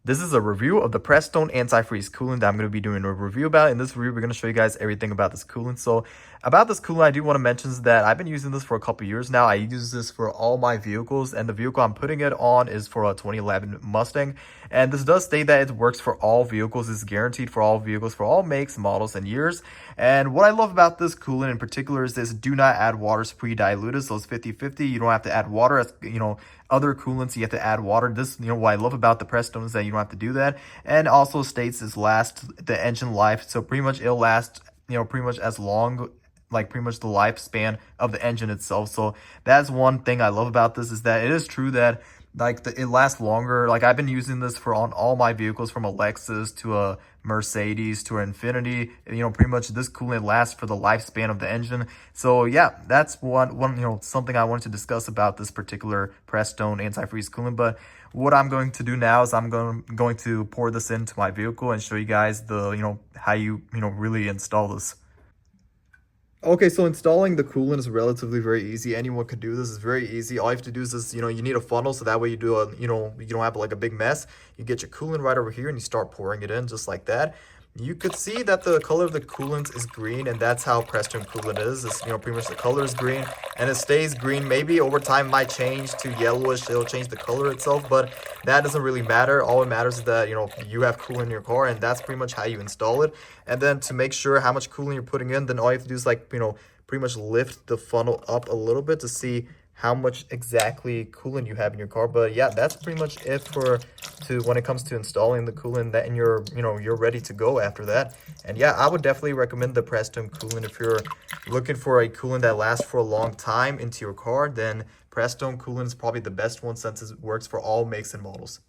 This is a review of the Prestone Antifreeze Coolant that I'm going to be doing a review about. In this review, we're going to show you guys everything about this coolant. So about this coolant, I do want to mention that I've been using this for a couple years now. I use this for all my vehicles, and the vehicle I'm putting it on is for a 2011 Mustang. And this does state that it works for all vehicles. It's guaranteed for all vehicles, for all makes, models, and years. And what I love about this coolant in particular is this: do not add water, it's pre-diluted, so it's 50-50. You don't have to add water. As other coolants, you have to add water. This, what I love about the Prestone is that you don't have to do that. And also states is the engine life. So pretty much it'll last, pretty much as long, like pretty much the lifespan of the engine itself. So that's one thing I love about this, is that it is true that it lasts longer. Like, I've been using this for on all my vehicles, from a Lexus to a Mercedes to an Infiniti. Pretty much this coolant lasts for the lifespan of the engine. So yeah, that's one something I wanted to discuss about this particular Prestone antifreeze coolant. But what I'm going to do now is I'm going to pour this into my vehicle and show you guys the how you really install this. Okay, so installing the coolant is relatively very easy. Anyone could do this. It's very easy. All you have to do is this, you need a funnel, so that way you do a, you don't have like a big mess. You get your coolant right over here and you start pouring it in just like that. You could see that the color of the coolant is green, and that's how Prestone coolant is. It's, pretty much the color is green, and it stays green. Maybe over time it might change to yellowish. It'll change the color itself, but that doesn't really matter. All it matters is that, you have coolant in your car, and that's pretty much how you install it. And then to make sure how much coolant you're putting in, then all you have to do is pretty much lift the funnel up a little bit to see how much exactly coolant you have in your car. But yeah, that's pretty much it when it comes to installing the coolant, that, and you're ready to go after that. And yeah, I would definitely recommend the Prestone coolant. If you're looking for a coolant that lasts for a long time into your car, then Prestone coolant is probably the best one, since it works for all makes and models.